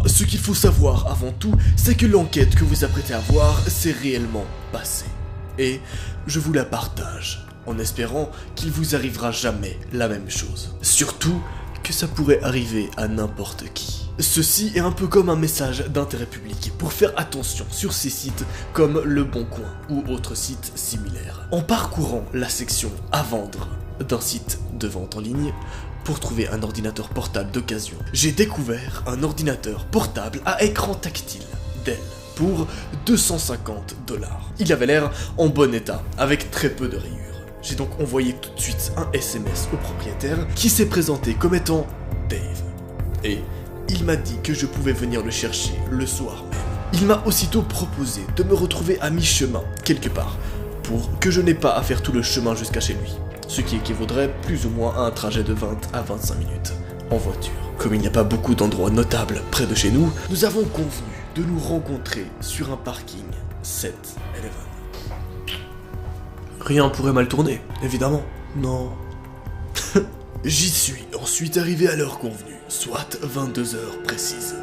ce qu'il faut savoir avant tout, c'est que l'enquête que vous apprêtez à voir s'est réellement passée. Et je vous la partage, en espérant qu'il vous arrivera jamais la même chose. Surtout que ça pourrait arriver à n'importe qui. Ceci est un peu comme un message d'intérêt public pour faire attention sur ces sites comme Le Bon Coin ou autres sites similaires. En parcourant la section à vendre d'un site de vente en ligne pour trouver un ordinateur portable d'occasion, j'ai découvert un ordinateur portable à écran tactile Dell pour 250 $. Il avait l'air en bon état, avec très peu de rayures. J'ai donc envoyé tout de suite un SMS au propriétaire qui s'est présenté comme étant Dave. Et il m'a dit que je pouvais venir le chercher le soir même. Il m'a aussitôt proposé de me retrouver à mi-chemin, quelque part, pour que je n'ai pas à faire tout le chemin jusqu'à chez lui. Ce qui équivaudrait plus ou moins à un trajet de 20 à 25 minutes en voiture. Comme il n'y a pas beaucoup d'endroits notables près de chez nous, nous avons convenu de nous rencontrer sur un parking 7-Eleven. Rien pourrait mal tourner, évidemment. Non. J'y suis ensuite arrivé à l'heure convenue, soit 22 heures précises.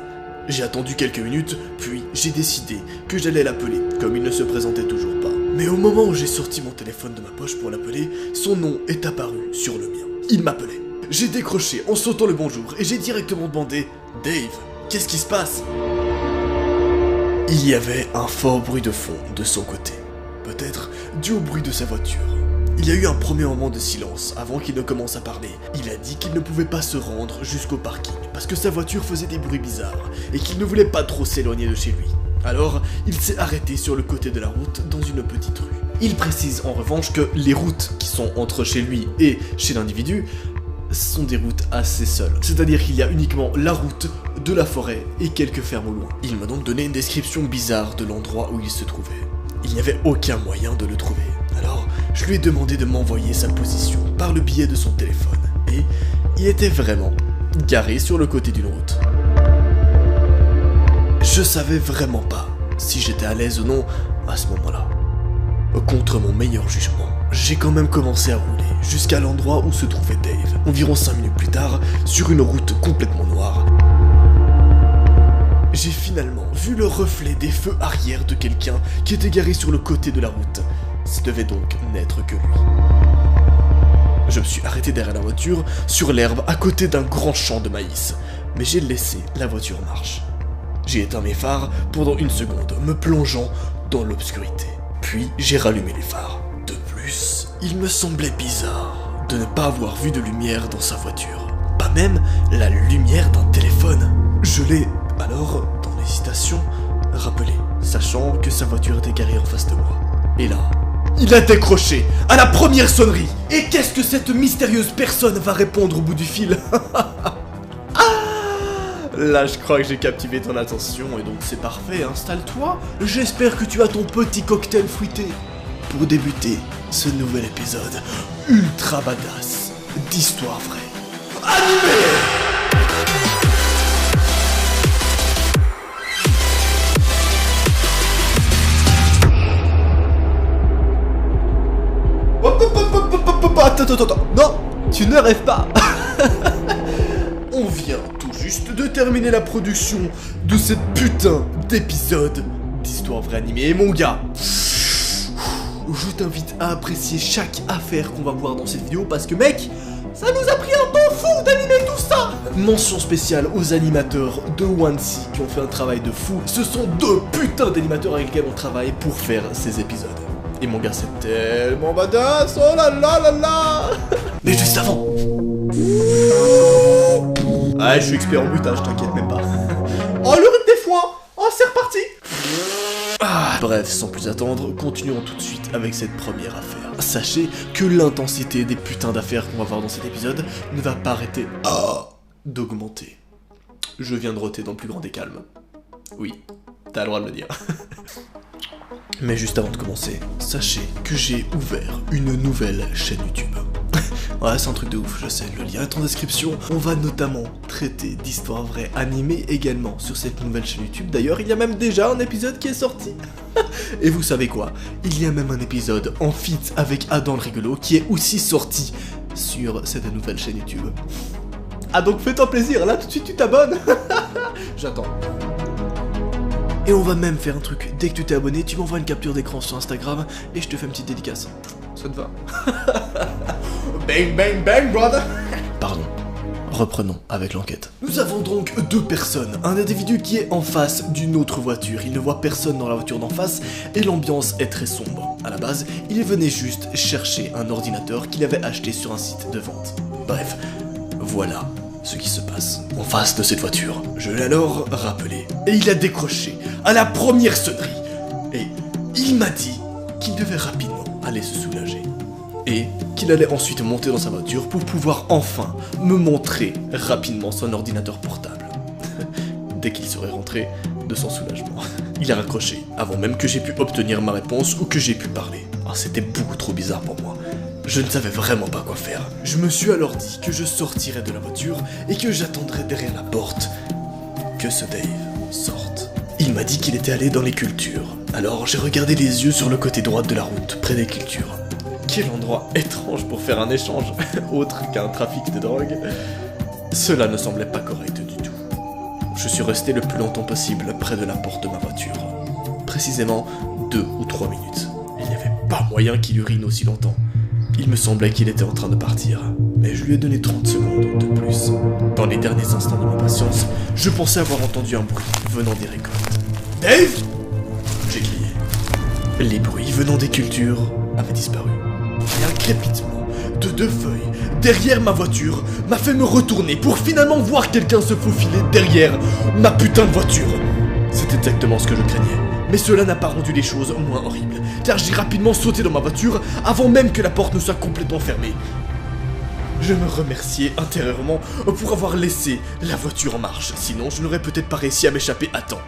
J'ai attendu quelques minutes, puis j'ai décidé que j'allais l'appeler, comme il ne se présentait toujours pas. Mais au moment où j'ai sorti mon téléphone de ma poche pour l'appeler, son nom est apparu sur le mien. Il m'appelait. J'ai décroché en sautant le bonjour et j'ai directement demandé « Dave, qu'est-ce qui se passe ?» Il y avait un fort bruit de fond de son côté. Peut-être dû au bruit de sa voiture. Il y a eu un premier moment de silence avant qu'il ne commence à parler. Il a dit qu'il ne pouvait pas se rendre jusqu'au parking parce que sa voiture faisait des bruits bizarres et qu'il ne voulait pas trop s'éloigner de chez lui. Alors, il s'est arrêté sur le côté de la route dans une petite rue. Il précise en revanche que les routes qui sont entre chez lui et chez l'individu sont des routes assez seules. C'est-à-dire qu'il y a uniquement la route de la forêt et quelques fermes au loin. Il m'a donc donné une description bizarre de l'endroit où il se trouvait. Il n'y avait aucun moyen de le trouver. Alors, je lui ai demandé de m'envoyer sa position par le biais de son téléphone. Et il était vraiment garé sur le côté d'une route. Je savais vraiment pas si j'étais à l'aise ou non à ce moment-là. Contre mon meilleur jugement, j'ai quand même commencé à rouler jusqu'à l'endroit où se trouvait Dave. Environ 5 minutes plus tard, sur une route complètement noire, j'ai finalement vu le reflet des feux arrière de quelqu'un qui était garé sur le côté de la route. Ce devait donc n'être que lui. Je me suis arrêté derrière la voiture, sur l'herbe, à côté d'un grand champ de maïs. Mais j'ai laissé la voiture en marche. J'ai éteint mes phares pendant une seconde, me plongeant dans l'obscurité. Puis j'ai rallumé les phares. De plus, il me semblait bizarre de ne pas avoir vu de lumière dans sa voiture. Pas même la lumière d'un téléphone. Je l'ai alors, dans l'hésitation, rappelé, sachant que sa voiture était garée en face de moi. Et là, il a décroché à la première sonnerie. Et qu'est-ce que cette mystérieuse personne va répondre au bout du fil? Là, je crois que j'ai captivé ton attention et donc c'est parfait, installe-toi. J'espère que tu as ton petit cocktail fruité pour débuter ce nouvel épisode ultra badass d'Histoire Vraie Animée. Attends, non, tu ne rêves pas. On vient tout juste de terminer la production de cette putain d'épisode d'Histoire Vraie Animée. Et mon gars, je t'invite à apprécier chaque affaire qu'on va voir dans cette vidéo parce que mec, ça nous a pris un temps fou d'animer tout ça. Mention spéciale aux animateurs de One-C qui ont fait un travail de fou. Ce sont 2 putains d'animateurs avec lesquels on travaille pour faire ces épisodes. Et mon gars, c'est tellement badass, oh là là là là. Mais juste avant... Ah, je suis expert en bruitage, t'inquiète même pas. Oh, le rythme des foins. Oh, c'est reparti. Bref, sans plus attendre, continuons tout de suite avec cette première affaire. Sachez que l'intensité des putains d'affaires qu'on va voir dans cet épisode ne va pas arrêter d'augmenter. Je viens de roter dans le plus grand des calmes. Oui, t'as le droit de le dire. Mais juste avant de commencer, sachez que j'ai ouvert une nouvelle chaîne YouTube. Ouais, c'est un truc de ouf, je sais, le lien est en description. On va notamment traiter d'Histoire Vraie Animée également sur cette nouvelle chaîne YouTube. D'ailleurs, il y a même déjà un épisode qui est sorti. Et vous savez quoi? Il y a même un épisode en feat avec Adam le rigolo qui est aussi sorti sur cette nouvelle chaîne YouTube. Ah donc fais-toi plaisir, là tout de suite tu t'abonnes. J'attends. Et on va même faire un truc, dès que tu t'es abonné, tu m'envoies une capture d'écran sur Instagram et je te fais une petite dédicace. Ça te va? Bang bang bang brother. Pardon. Reprenons avec l'enquête. Nous avons donc deux personnes. Un individu qui est en face d'une autre voiture. Il ne voit personne dans la voiture d'en face et l'ambiance est très sombre. À la base, il venait juste chercher un ordinateur qu'il avait acheté sur un site de vente. Bref, voilà ce qui se passe en face de cette voiture. Je l'ai alors rappelé et il a décroché à la première sonnerie. Et il m'a dit qu'il devait rapidement aller se soulager. Et qu'il allait ensuite monter dans sa voiture pour pouvoir enfin me montrer rapidement son ordinateur portable. Dès qu'il serait rentré de son soulagement. Il a raccroché, avant même que j'ai pu obtenir ma réponse ou que j'ai pu parler. Ah, c'était beaucoup trop bizarre pour moi. Je ne savais vraiment pas quoi faire. Je me suis alors dit que je sortirais de la voiture et que j'attendrais derrière la porte que ce Dave sorte. Il m'a dit qu'il était allé dans les cultures. Alors j'ai regardé les yeux sur le côté droit de la route, près des cultures. Quel endroit étrange pour faire un échange, autre qu'un trafic de drogue. Cela ne semblait pas correct du tout. Je suis resté le plus longtemps possible près de la porte de ma voiture. Précisément 2 ou 3 minutes. Il n'y avait pas moyen qu'il urine aussi longtemps. Il me semblait qu'il était en train de partir, mais je lui ai donné 30 secondes de plus. Dans les derniers instants de ma patience, je pensais avoir entendu un bruit venant des récoltes. « Dave !» j'ai crié. Les bruits venant des cultures avaient disparu. Et un crépitement de 2 feuilles derrière ma voiture m'a fait me retourner pour finalement voir quelqu'un se faufiler derrière ma putain de voiture. C'est exactement ce que je craignais, mais cela n'a pas rendu les choses moins horribles, car j'ai rapidement sauté dans ma voiture avant même que la porte ne soit complètement fermée. Je me remerciais intérieurement pour avoir laissé la voiture en marche, sinon je n'aurais peut-être pas réussi à m'échapper à temps.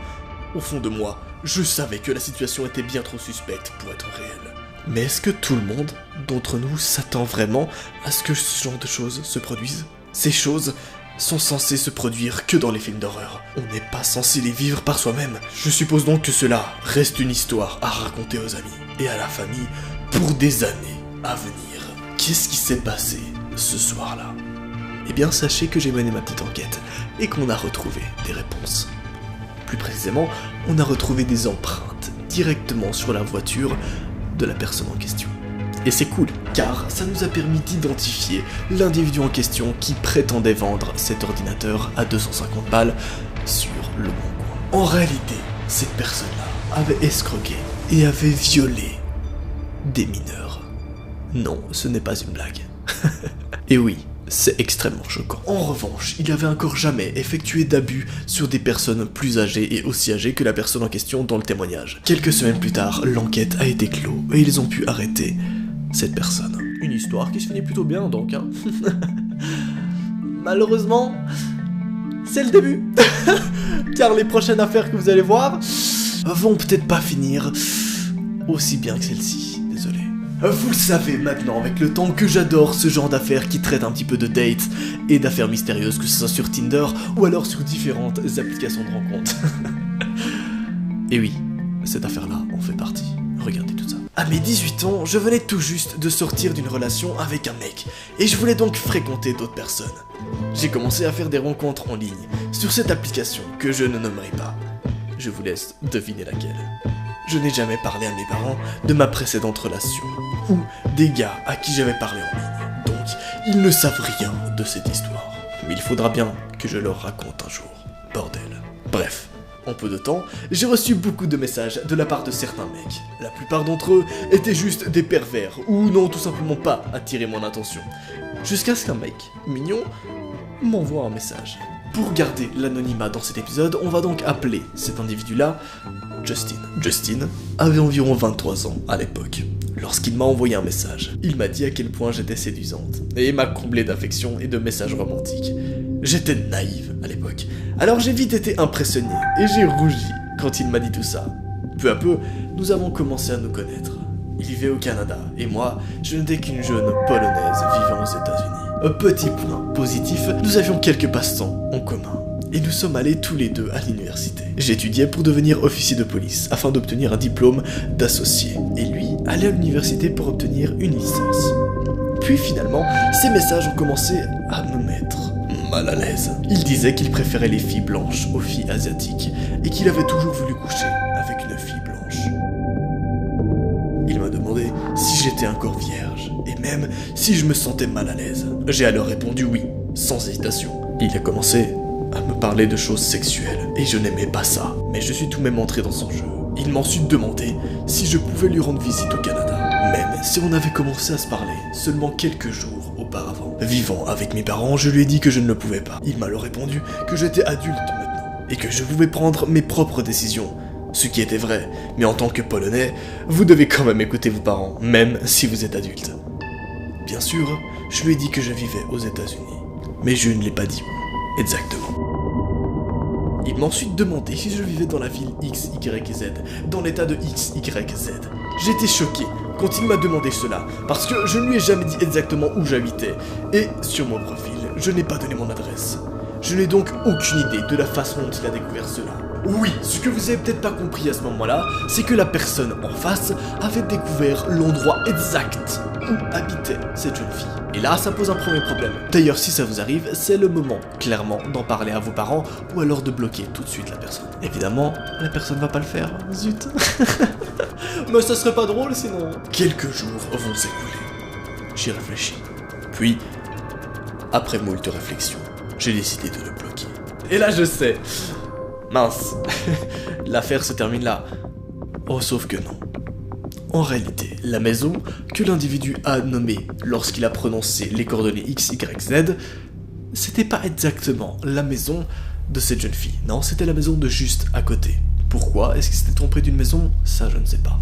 Au fond de moi, je savais que la situation était bien trop suspecte pour être réelle. Mais est-ce que tout le monde d'entre nous s'attend vraiment à ce que ce genre de choses se produisent? Ces choses sont censées se produire que dans les films d'horreur. On n'est pas censé les vivre par soi-même. Je suppose donc que cela reste une histoire à raconter aux amis et à la famille pour des années à venir. Qu'est-ce qui s'est passé ce soir-là? Eh bien, sachez que j'ai mené ma petite enquête et qu'on a retrouvé des réponses. Plus précisément, on a retrouvé des empreintes directement sur la voiture de la personne en question. Et c'est cool, car ça nous a permis d'identifier l'individu en question qui prétendait vendre cet ordinateur à 250 balles sur le Bon Coin. En réalité, cette personne-là avait escroqué et avait violé des mineurs. Non, ce n'est pas une blague. Et oui, c'est extrêmement choquant. En revanche, il n'avait encore jamais effectué d'abus sur des personnes plus âgées et aussi âgées que la personne en question dans le témoignage. Quelques semaines plus tard, l'enquête a été close et ils ont pu arrêter cette personne. Une histoire qui se finit plutôt bien donc, hein. Malheureusement, c'est le début. Car les prochaines affaires que vous allez voir vont peut-être pas finir aussi bien que celle-ci. Désolé. Vous le savez maintenant avec le temps que j'adore ce genre d'affaires qui traitent un petit peu de dates et d'affaires mystérieuses, que ce soit sur Tinder ou alors sur différentes applications de rencontres. Et oui, cette affaire-là en fait partie. Regardez tout ça. À mes 18 ans, je venais tout juste de sortir d'une relation avec un mec, et je voulais donc fréquenter d'autres personnes. J'ai commencé à faire des rencontres en ligne, sur cette application que je ne nommerai pas. Je vous laisse deviner laquelle. Je n'ai jamais parlé à mes parents de ma précédente relation, ou des gars à qui j'avais parlé en ligne, donc ils ne savent rien de cette histoire. Mais il faudra bien que je leur raconte un jour. Bordel. Bref. En peu de temps, j'ai reçu beaucoup de messages de la part de certains mecs. La plupart d'entre eux étaient juste des pervers, ou n'ont tout simplement pas attiré mon attention. Jusqu'à ce qu'un mec, mignon, m'envoie un message. Pour garder l'anonymat dans cet épisode, on va donc appeler cet individu-là Justin. Justin avait environ 23 ans à l'époque, lorsqu'il m'a envoyé un message. Il m'a dit à quel point j'étais séduisante, et m'a comblé d'affection et de messages romantiques. J'étais naïve à l'époque, alors j'ai vite été impressionné, et j'ai rougi quand il m'a dit tout ça. Peu à peu, nous avons commencé à nous connaître. Il vivait au Canada, et moi, je n'étais qu'une jeune polonaise vivant aux États-Unis. Petit point positif, nous avions quelques passe-temps en commun, et nous sommes allés tous les deux à l'université. J'étudiais pour devenir officier de police, afin d'obtenir un diplôme d'associé, et lui allait à l'université pour obtenir une licence. Puis finalement, ces messages ont commencé à me mettre mal à l'aise. Il disait qu'il préférait les filles blanches aux filles asiatiques et qu'il avait toujours voulu coucher avec une fille blanche. Il m'a demandé si j'étais encore vierge et même si je me sentais mal à l'aise. J'ai alors répondu oui, sans hésitation. Il a commencé à me parler de choses sexuelles et je n'aimais pas ça, mais je suis tout de même entré dans son jeu. Il m'a ensuite demandé si je pouvais lui rendre visite au Canada, même si on avait commencé à se parler seulement quelques jours auparavant. Vivant avec mes parents, je lui ai dit que je ne le pouvais pas. Il m'a alors répondu que j'étais adulte maintenant et que je pouvais prendre mes propres décisions. Ce qui était vrai, mais en tant que Polonais, vous devez quand même écouter vos parents, même si vous êtes adulte. Bien sûr, je lui ai dit que je vivais aux États-Unis, mais je ne l'ai pas dit où exactement. Il m'a ensuite demandé si je vivais dans la ville XYZ, dans l'état de XYZ. J'étais choqué quand il m'a demandé cela, parce que je ne lui ai jamais dit exactement où j'habitais, et sur mon profil, je n'ai pas donné mon adresse. Je n'ai donc aucune idée de la façon dont il a découvert cela. Oui, ce que vous avez peut-être pas compris à ce moment-là, c'est que la personne en face avait découvert l'endroit exact où habitait cette jeune fille. Et là, ça pose un premier problème. D'ailleurs, si ça vous arrive, c'est le moment, clairement, d'en parler à vos parents ou alors de bloquer tout de suite la personne. Évidemment, la personne va pas le faire, zut. Mais ça serait pas drôle sinon. Quelques jours vont s'écouler. J'y réfléchis. Puis, après moult réflexions, j'ai décidé de le bloquer. Et là, je sais. Mince, l'affaire se termine là. Oh, sauf que non. En réalité, la maison que l'individu a nommée lorsqu'il a prononcé les coordonnées XYZ, c'était pas exactement la maison de cette jeune fille. Non, c'était la maison de juste à côté. Pourquoi est-ce qu'il s'était trompé d'une maison? Ça, je ne sais pas.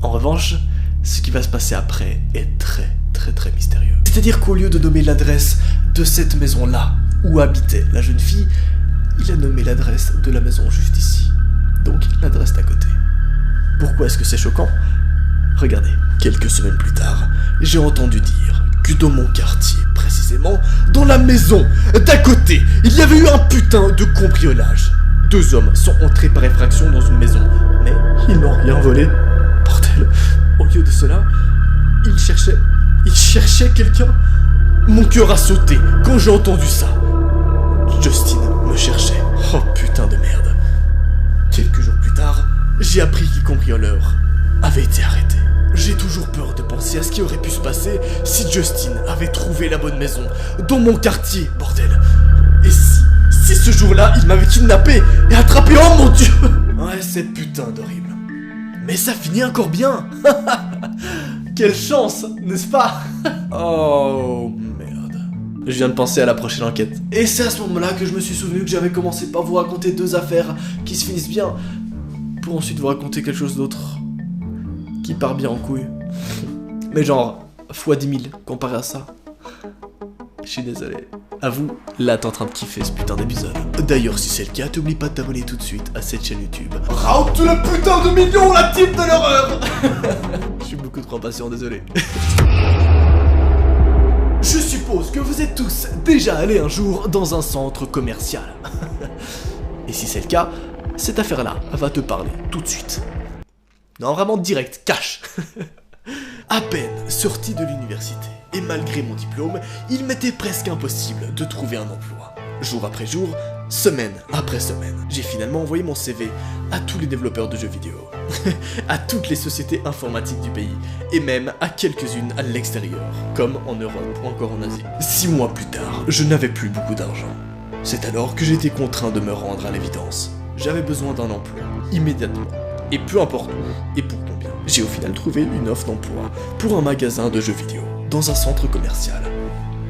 En revanche, ce qui va se passer après est très mystérieux. C'est-à-dire qu'au lieu de nommer l'adresse de cette maison-là, où habitait la jeune fille, il a nommé l'adresse de la maison juste ici. Donc, l'adresse d'à côté. Pourquoi est-ce que c'est choquant? Regardez, quelques semaines plus tard, j'ai entendu dire que dans mon quartier, précisément, dans la maison d'à côté, il y avait eu un putain de cambriolage. 2 hommes sont entrés par effraction dans une maison, mais ils n'ont rien volé. Bordel, au lieu de cela, ils cherchaient quelqu'un. Mon cœur a sauté quand j'ai entendu ça. Justin me cherchait. Oh putain de merde. Quelques jours plus tard, j'ai appris que le cambrioleur avait été arrêté. J'ai toujours peur de penser à ce qui aurait pu se passer si Justin avait trouvé la bonne maison dans mon quartier, bordel. Et si ce jour-là, il m'avait kidnappé et attrapé, oh mon dieu. Ouais, c'est putain d'horrible. Mais ça finit encore bien. Quelle chance, n'est-ce pas? Oh merde. Je viens de penser à la prochaine enquête. Et c'est à ce moment-là que je me suis souvenu que j'avais commencé par vous raconter 2 affaires qui se finissent bien, pour ensuite vous raconter quelque chose d'autre qui part bien en couille. Mais genre, fois 10 000 comparé à ça. Je suis désolé. À vous, là t'es en train de kiffer ce putain d'épisode. D'ailleurs, si c'est le cas, t'oublies pas de t'abonner tout de suite à cette chaîne YouTube. Route le putain de million, la team de l'horreur. Je suis beaucoup trop impatient, désolé. Je suppose que vous êtes tous déjà allés un jour dans un centre commercial. Et si c'est le cas, cette affaire-là va te parler tout de suite. Non, vraiment direct, cash. À peine sorti de l'université, et malgré mon diplôme, il m'était presque impossible de trouver un emploi. Jour après jour, semaine après semaine, j'ai finalement envoyé mon CV à tous les développeurs de jeux vidéo, à toutes les sociétés informatiques du pays, et même à quelques-unes à l'extérieur, comme en Europe ou encore en Asie. 6 mois plus tard, je n'avais plus beaucoup d'argent. C'est alors que j'étais contraint de me rendre à l'évidence. J'avais besoin d'un emploi, immédiatement. Et peu importe où et pour combien. J'ai au final trouvé une offre d'emploi pour un magasin de jeux vidéo, dans un centre commercial.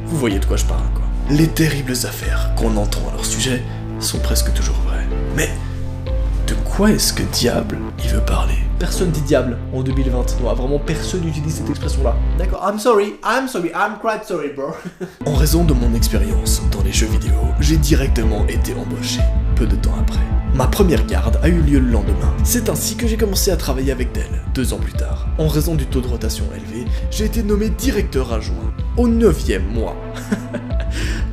Vous voyez de quoi je parle, quoi. Les terribles affaires qu'on entend à leur sujet sont presque toujours vraies. Mais de quoi est-ce que diable il veut parler? Personne dit diable en 2020. Non, vraiment personne n'utilise cette expression-là. D'accord, I'm quite sorry, bro. En raison de mon expérience dans les jeux vidéo, j'ai directement été embauché, peu de temps après. Ma première garde a eu lieu le lendemain. C'est ainsi que j'ai commencé à travailler avec Dell, 2 ans plus tard. En raison du taux de rotation élevé, j'ai été nommé directeur adjoint, au 9e mois.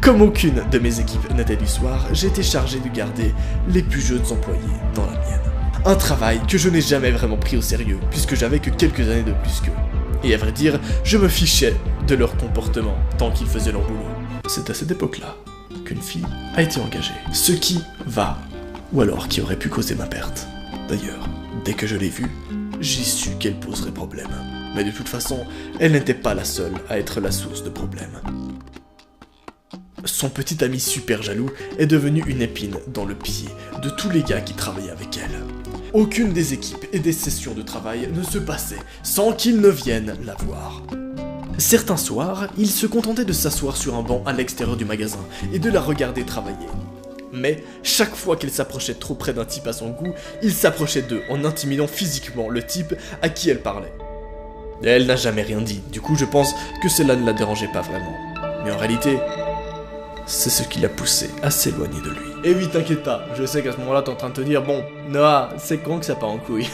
Comme aucune de mes équipes n'était du soir, j'ai été chargé de garder les plus jeunes employés dans la mienne. Un travail que je n'ai jamais vraiment pris au sérieux, puisque j'avais que quelques années de plus qu'eux. Et à vrai dire, je me fichais de leur comportement tant qu'ils faisaient leur boulot. C'est à cette époque-là que qu'une fille a été engagée. Ce qui va, ou alors qui aurait pu causer ma perte. D'ailleurs, dès que je l'ai vue, j'ai su qu'elle poserait problème. Mais de toute façon, elle n'était pas la seule à être la source de problèmes. Son petit ami super jaloux est devenu une épine dans le pied de tous les gars qui travaillaient avec elle. Aucune des équipes et des sessions de travail ne se passait sans qu'ils ne viennent la voir. Certains soirs, il se contentait de s'asseoir sur un banc à l'extérieur du magasin et de la regarder travailler. Mais chaque fois qu'elle s'approchait trop près d'un type à son goût, il s'approchait d'eux en intimidant physiquement le type à qui elle parlait. Elle n'a jamais rien dit, du coup je pense que cela ne la dérangeait pas vraiment. Mais en réalité, c'est ce qui l'a poussé à s'éloigner de lui. Et oui, t'inquiète pas, je sais qu'à ce moment-là t'es en train de te dire, bon, Noah, c'est con que ça part en couille.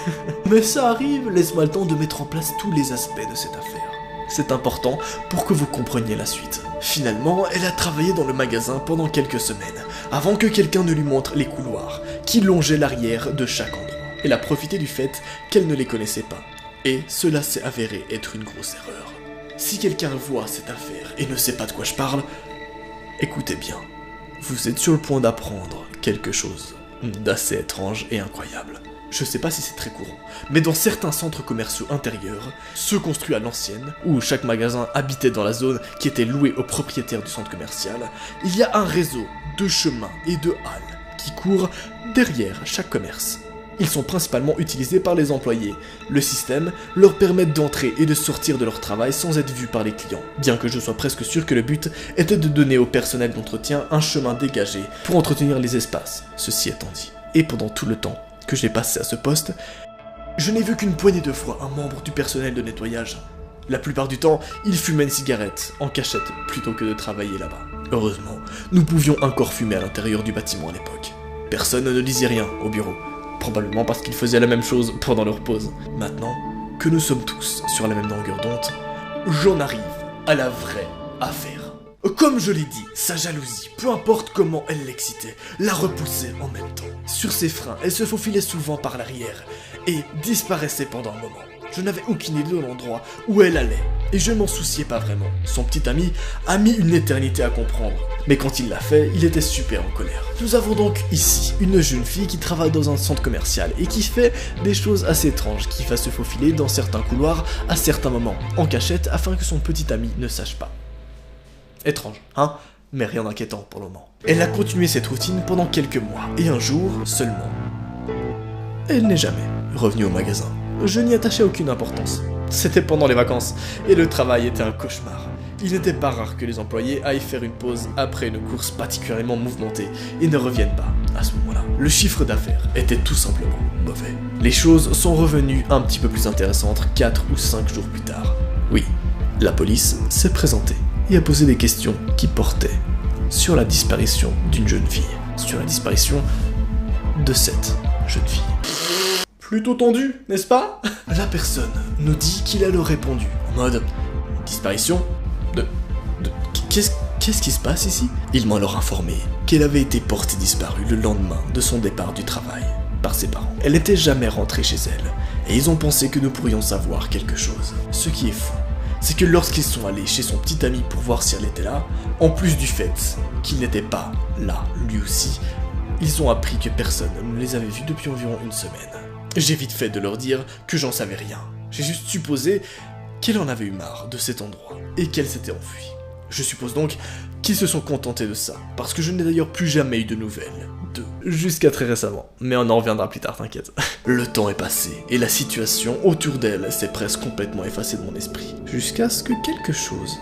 Mais ça arrive, laisse-moi le temps de mettre en place tous les aspects de cette affaire. C'est important pour que vous compreniez la suite. Finalement, elle a travaillé dans le magasin pendant quelques semaines, avant que quelqu'un ne lui montre les couloirs qui longeaient l'arrière de chaque endroit. Elle a profité du fait qu'elle ne les connaissait pas, et cela s'est avéré être une grosse erreur. Si quelqu'un voit cette affaire et ne sait pas de quoi je parle, écoutez bien, vous êtes sur le point d'apprendre quelque chose d'assez étrange et incroyable. Je sais pas si c'est très courant, mais dans certains centres commerciaux intérieurs, ceux construits à l'ancienne, où chaque magasin habitait dans la zone qui était louée aux propriétaires du centre commercial, il y a un réseau de chemins et de halles qui courent derrière chaque commerce. Ils sont principalement utilisés par les employés. Le système leur permet d'entrer et de sortir de leur travail sans être vus par les clients, bien que je sois presque sûr que le but était de donner au personnel d'entretien un chemin dégagé pour entretenir les espaces, ceci étant dit. Et pendant tout le temps que j'ai passé à ce poste, je n'ai vu qu'une poignée de fois un membre du personnel de nettoyage. La plupart du temps, il fumait une cigarette, en cachette, plutôt que de travailler là-bas. Heureusement, nous pouvions encore fumer à l'intérieur du bâtiment à l'époque. Personne ne disait rien au bureau, probablement parce qu'ils faisaient la même chose pendant leur pause. Maintenant que nous sommes tous sur la même longueur d'onde, j'en arrive à la vraie affaire. Comme je l'ai dit, sa jalousie, peu importe comment elle l'excitait, la repoussait en même temps. Sur ses freins, elle se faufilait souvent par l'arrière et disparaissait pendant un moment. Je n'avais aucune idée de l'endroit où elle allait, et je m'en souciais pas vraiment. Son petit ami a mis une éternité à comprendre, mais quand il l'a fait, il était super en colère. Nous avons donc ici une jeune fille qui travaille dans un centre commercial et qui fait des choses assez étranges, qui va se faufiler dans certains couloirs à certains moments, en cachette afin que son petit ami ne sache pas. Étrange, hein? Mais rien d'inquiétant pour le moment. Elle a continué cette routine pendant quelques mois, et un jour seulement, elle n'est jamais revenue au magasin. Je n'y attachais aucune importance. C'était pendant les vacances, et le travail était un cauchemar. Il n'était pas rare que les employés aillent faire une pause après une course particulièrement mouvementée et ne reviennent pas à ce moment-là. Le chiffre d'affaires était tout simplement mauvais. Les choses sont revenues un petit peu plus intéressantes 4 ou 5 jours plus tard. Oui, la police s'est présentée et a posé des questions qui portaient sur la disparition d'une jeune fille. Sur la disparition de cette jeune fille. Plutôt tendu, n'est-ce pas? La personne nous dit qu'il a leur répondu en mode disparition de qu'est-ce qui se passe ici? Il m'a alors informé qu'elle avait été portée disparue le lendemain de son départ du travail par ses parents. Elle n'était jamais rentrée chez elle et ils ont pensé que nous pourrions savoir quelque chose. Ce qui est fou, c'est que lorsqu'ils sont allés chez son petit ami pour voir si elle était là, en plus du fait qu'il n'était pas là lui aussi, ils ont appris que personne ne les avait vus depuis environ une semaine. J'ai vite fait de leur dire que j'en savais rien. J'ai juste supposé qu'elle en avait eu marre de cet endroit et qu'elle s'était enfuie. Je suppose donc qu'ils se sont contentés de ça, parce que je n'ai d'ailleurs plus jamais eu de nouvelles d'eux, jusqu'à très récemment. Mais on en reviendra plus tard, t'inquiète. Le temps est passé, et la situation autour d'elle s'est presque complètement effacée de mon esprit, jusqu'à ce que quelque chose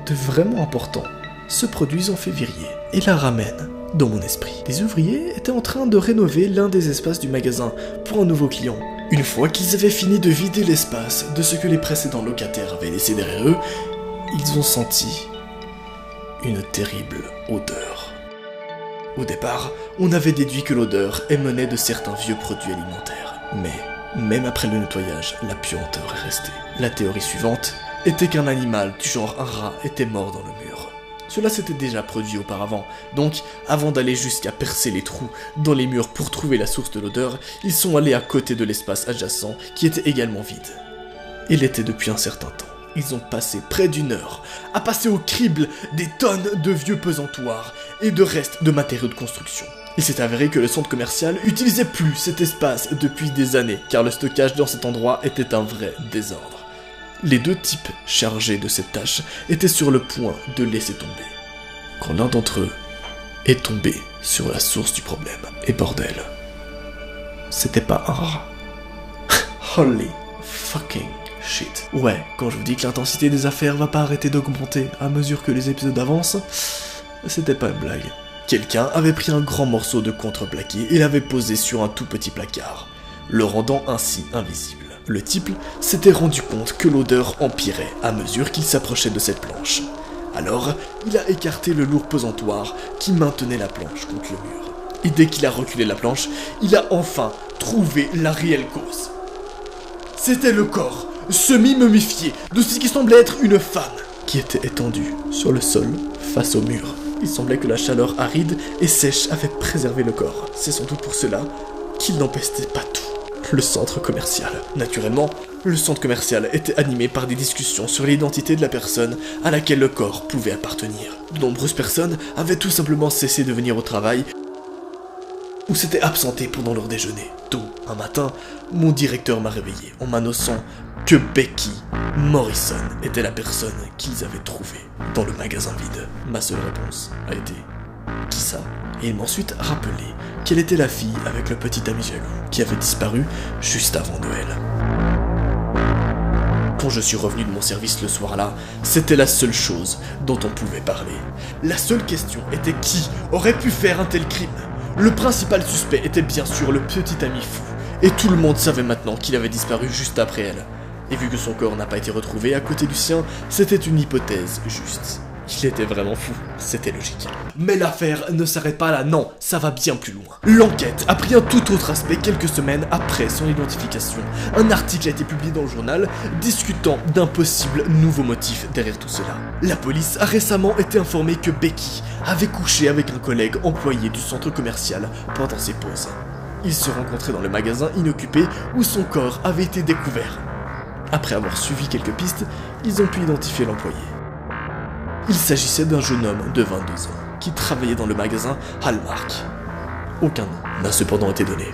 de vraiment important se produise en février, et la ramène dans mon esprit. Les ouvriers étaient en train de rénover l'un des espaces du magasin pour un nouveau client. Une fois qu'ils avaient fini de vider l'espace de ce que les précédents locataires avaient laissé derrière eux, ils ont senti une terrible odeur. Au départ, on avait déduit que l'odeur émanait de certains vieux produits alimentaires. Mais, même après le nettoyage, la puanteur est restée. La théorie suivante était qu'un animal du genre un rat était mort dans le mur. Cela s'était déjà produit auparavant, donc avant d'aller jusqu'à percer les trous dans les murs pour trouver la source de l'odeur, ils sont allés à côté de l'espace adjacent qui était également vide. Il était depuis un certain temps Ils ont passé près d'1 heure à passer au crible des tonnes de vieux pesantoirs et de restes de matériaux de construction. Il s'est avéré que le centre commercial utilisait plus cet espace depuis des années, car le stockage dans cet endroit était un vrai désordre. Les 2 types chargés de cette tâche étaient sur le point de laisser tomber, quand l'un d'entre eux est tombé sur la source du problème. Et bordel, c'était pas un rat. Holy fucking shit. Ouais, quand je vous dis que l'intensité des affaires va pas arrêter d'augmenter à mesure que les épisodes avancent, c'était pas une blague. Quelqu'un avait pris un grand morceau de contreplaqué et l'avait posé sur un tout petit placard, le rendant ainsi invisible. Le type s'était rendu compte que l'odeur empirait à mesure qu'il s'approchait de cette planche. Alors, il a écarté le lourd pesantoir qui maintenait la planche contre le mur. Et dès qu'il a reculé la planche, il a enfin trouvé la réelle cause. C'était le corps, semi-momifié, de ce qui semblait être une femme, qui était étendue sur le sol face au mur. Il semblait que la chaleur aride et sèche avait préservé le corps. C'est sans doute pour cela qu'il n'empestait pas tout le centre commercial. Naturellement, le centre commercial était animé par des discussions sur l'identité de la personne à laquelle le corps pouvait appartenir. De nombreuses personnes avaient tout simplement cessé de venir au travail ou s'étaient absentées pendant leur déjeuner. Tôt un matin, mon directeur m'a réveillé en m'annonçant que Becky Morrison était la personne qu'ils avaient trouvée dans le magasin vide. Ma seule réponse a été « Qui ça ?» Et il m'a ensuite rappelé qu'elle était la fille avec le petit ami jaloux qui avait disparu juste avant Noël. Quand je suis revenu de mon service le soir-là, c'était la seule chose dont on pouvait parler. La seule question était qui aurait pu faire un tel crime. Le principal suspect était bien sûr le petit ami fou, et tout le monde savait maintenant qu'il avait disparu juste après elle. Et vu que son corps n'a pas été retrouvé à côté du sien, c'était une hypothèse juste. Il était vraiment fou, c'était logique. Mais l'affaire ne s'arrête pas là, non, ça va bien plus loin. L'enquête a pris un tout autre aspect quelques semaines après son identification. Un article a été publié dans le journal discutant d'un possible nouveau motif derrière tout cela. La police a récemment été informée que Becky avait couché avec un collègue employé du centre commercial pendant ses pauses. Ils se rencontraient dans le magasin inoccupé où son corps avait été découvert. Après avoir suivi quelques pistes, ils ont pu identifier l'employé. Il s'agissait d'un jeune homme de 22 ans qui travaillait dans le magasin Hallmark. Aucun nom n'a cependant été donné.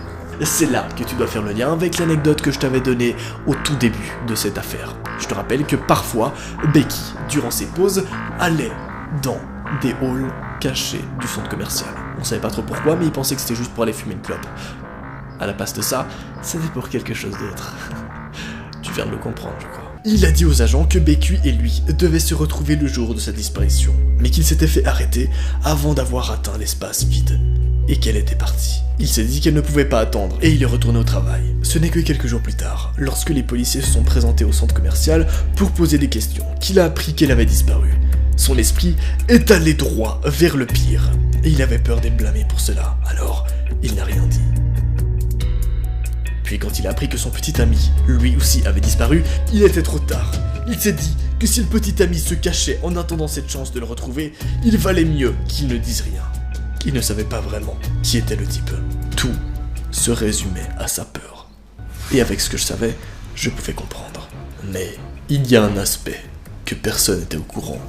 C'est là que tu dois faire le lien avec l'anecdote que je t'avais donnée au tout début de cette affaire. Je te rappelle que parfois, Becky, durant ses pauses, allait dans des halls cachés du centre commercial. On savait pas trop pourquoi, mais il pensait que c'était juste pour aller fumer une clope. À la place de ça, c'était pour quelque chose d'autre. Tu viens de le comprendre, je crois. Il a dit aux agents que Becky et lui devaient se retrouver le jour de sa disparition, mais qu'il s'était fait arrêter avant d'avoir atteint l'espace vide, et qu'elle était partie. Il s'est dit qu'elle ne pouvait pas attendre, et il est retourné au travail. Ce n'est que quelques jours plus tard, lorsque les policiers se sont présentés au centre commercial pour poser des questions, qu'il a appris qu'elle avait disparu. Son esprit est allé droit vers le pire, et il avait peur d'être blâmé pour cela, alors il n'a rien dit. Puis quand il a appris que son petit ami, lui aussi, avait disparu, il était trop tard. Il s'est dit que si le petit ami se cachait en attendant cette chance de le retrouver, il valait mieux qu'il ne dise rien. Il ne savait pas vraiment qui était le type. Tout se résumait à sa peur. Et avec ce que je savais, je pouvais comprendre. Mais il y a un aspect que personne n'était au courant,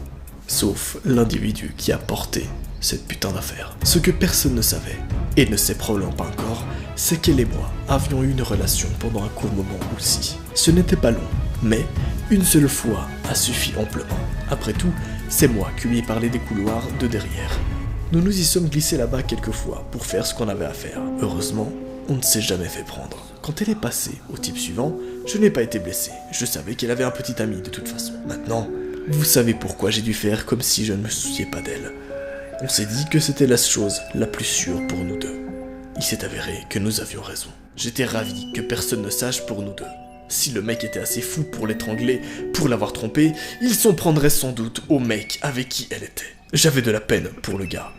sauf l'individu qui a porté cette putain d'affaire. Ce que personne ne savait, et ne sait probablement pas encore, c'est qu'elle et moi avions eu une relation pendant un court moment aussi. Ce n'était pas long, mais une seule fois a suffi amplement. Après tout, c'est moi qui lui ai parlé des couloirs de derrière. Nous nous y sommes glissés là-bas quelques fois pour faire ce qu'on avait à faire. Heureusement, on ne s'est jamais fait prendre. Quand elle est passée au type suivant, je n'ai pas été blessé. Je savais qu'elle avait un petit ami de toute façon. Maintenant, vous savez pourquoi j'ai dû faire comme si je ne me souciais pas d'elle. On s'est dit que c'était la chose la plus sûre pour nous deux. Il s'est avéré que nous avions raison. J'étais ravi que personne ne sache pour nous deux. Si le mec était assez fou pour l'étrangler, pour l'avoir trompé, il s'en prendrait sans doute au mec avec qui elle était. J'avais de la peine pour le gars.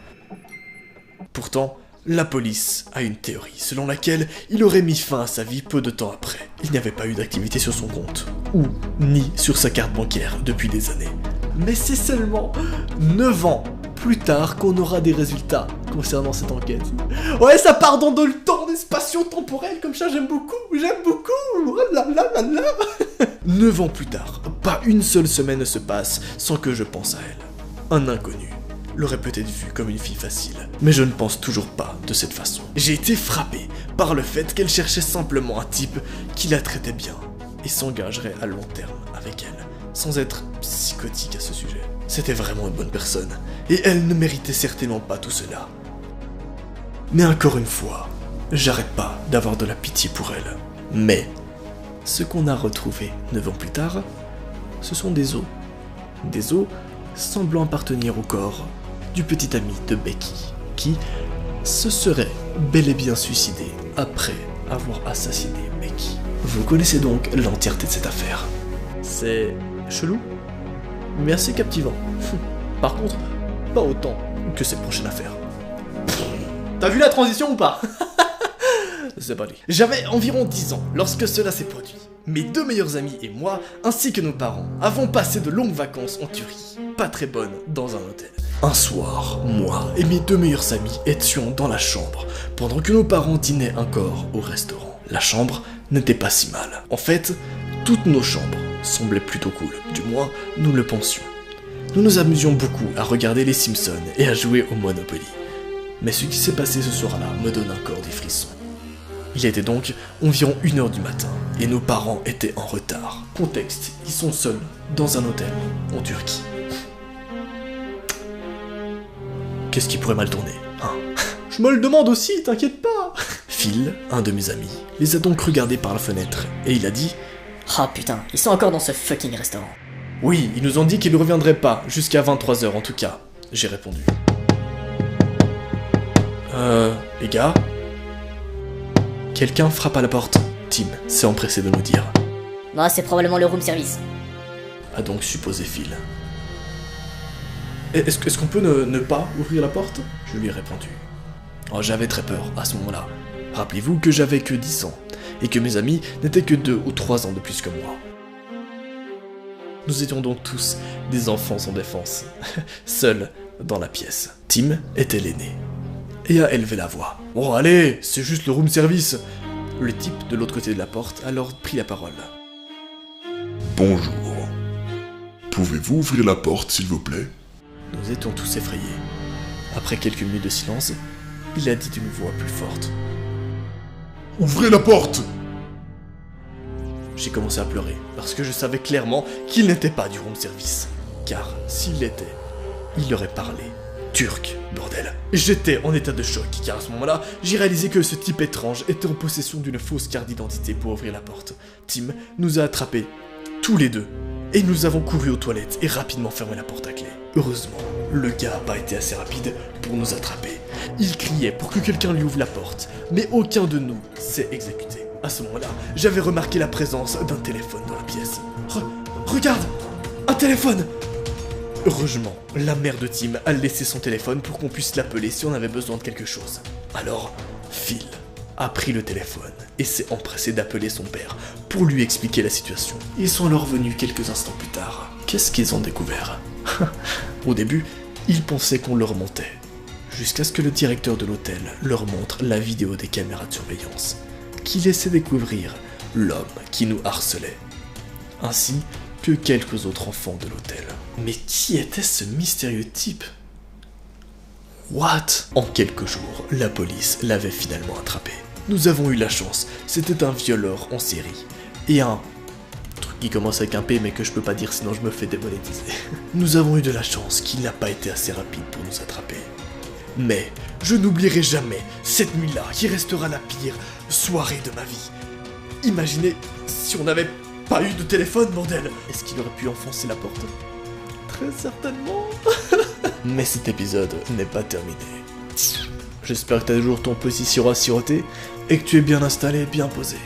Pourtant, la police a une théorie selon laquelle il aurait mis fin à sa vie peu de temps après. Il n'y avait pas eu d'activité sur son compte, ou ni sur sa carte bancaire depuis des années. Mais c'est seulement 9 ans plus tard qu'on aura des résultats concernant cette enquête. Ouais, ça part dans le temps, des spatio-temporels, comme ça, j'aime beaucoup, oh là là là là. 9 ans plus tard, pas une seule semaine ne se passe sans que je pense à elle. Un inconnu l'aurait peut-être vue comme une fille facile, mais je ne pense toujours pas de cette façon. J'ai été frappé par le fait qu'elle cherchait simplement un type qui la traitait bien et s'engagerait à long terme avec elle, sans être psychotique à ce sujet. C'était vraiment une bonne personne, et elle ne méritait certainement pas tout cela. Mais encore une fois, j'arrête pas d'avoir de la pitié pour elle. Mais, ce qu'on a retrouvé 9 ans plus tard, ce sont des os. Des os semblant appartenir au corps du petit ami de Becky, qui se serait bel et bien suicidé après avoir assassiné Becky. Vous connaissez donc l'entièreté de cette affaire. C'est chelou, mais assez captivant. Par contre, pas autant que cette prochaine affaire. T'as vu la transition ou pas? C'est pas lui. J'avais environ 10 ans lorsque cela s'est produit. Mes 2 meilleurs amis et moi, ainsi que nos parents, avons passé de longues vacances en Turquie, pas très bonnes, dans un hôtel. Un soir, moi et mes 2 meilleurs amis étions dans la chambre, pendant que nos parents dînaient encore au restaurant. La chambre n'était pas si mal. En fait, toutes nos chambres semblaient plutôt cool, du moins nous le pensions. Nous nous amusions beaucoup à regarder les Simpsons et à jouer au Monopoly. Mais ce qui s'est passé ce soir-là me donne encore des frissons. Il était donc environ 1h du matin, et nos parents étaient en retard. Contexte, ils sont seuls, dans un hôtel, en Turquie. Qu'est-ce qui pourrait mal tourner, hein? Je me le demande aussi, t'inquiète pas. Phil, un de mes amis, les a donc regardés par la fenêtre, et il a dit « Ah putain, ils sont encore dans ce fucking restaurant. » Oui, ils nous ont dit qu'ils ne reviendraient pas, jusqu'à 23h en tout cas. J'ai répondu. Les gars? Quelqu'un frappe à la porte. Tim s'est empressé de nous dire. Non, c'est probablement le room service. A donc supposé Phil. Est-ce qu'on peut ne pas ouvrir la porte? Je lui ai répondu. Oh, j'avais très peur à ce moment-là. Rappelez-vous que j'avais que 10 ans, et que mes amis n'étaient que 2 ou 3 ans de plus que moi. Nous étions donc tous des enfants sans défense, seuls dans la pièce. Tim était l'aîné, et a élevé la voix. « Oh allez, c'est juste le room service !» Le type de l'autre côté de la porte a alors pris la parole. « Bonjour. Pouvez-vous ouvrir la porte, s'il vous plaît ?» Nous étions tous effrayés. Après quelques minutes de silence, il a dit d'une voix plus forte. « Ouvrez la porte !» J'ai commencé à pleurer, parce que je savais clairement qu'il n'était pas du room service. Car s'il l'était, il aurait parlé turc, bordel. J'étais en état de choc, car à ce moment-là, j'ai réalisé que ce type étrange était en possession d'une fausse carte d'identité pour ouvrir la porte. Tim nous a attrapés, tous les deux, et nous avons couru aux toilettes et rapidement fermé la porte à clé. Heureusement, le gars n'a pas été assez rapide pour nous attraper. Il criait pour que quelqu'un lui ouvre la porte, mais aucun de nous s'est exécuté. À ce moment-là, j'avais remarqué la présence d'un téléphone dans la pièce. Regarde, un téléphone! Heureusement, la mère de Tim a laissé son téléphone pour qu'on puisse l'appeler si on avait besoin de quelque chose. Alors, Phil a pris le téléphone et s'est empressé d'appeler son père pour lui expliquer la situation. Ils sont alors venus quelques instants plus tard. Qu'est-ce qu'ils ont découvert? Au début, ils pensaient qu'on leur mentait, jusqu'à ce que le directeur de l'hôtel leur montre la vidéo des caméras de surveillance, qui laissait découvrir l'homme qui nous harcelait, ainsi que quelques autres enfants de l'hôtel. Mais qui était ce mystérieux type? What? En quelques jours, la police l'avait finalement attrapé. Nous avons eu la chance, c'était un violeur en série, et un truc qui commence avec un P mais que je peux pas dire sinon je me fais démonétiser. Nous avons eu de la chance qu'il n'a pas été assez rapide pour nous attraper. Mais je n'oublierai jamais cette nuit-là qui restera la pire soirée de ma vie. Imaginez si on n'avait pas eu de téléphone, bordel! Est-ce qu'il aurait pu enfoncer la porte? Très certainement. Mais cet épisode n'est pas terminé. J'espère que tu as toujours ton petit sirop à siroter et que tu es bien installé et bien posé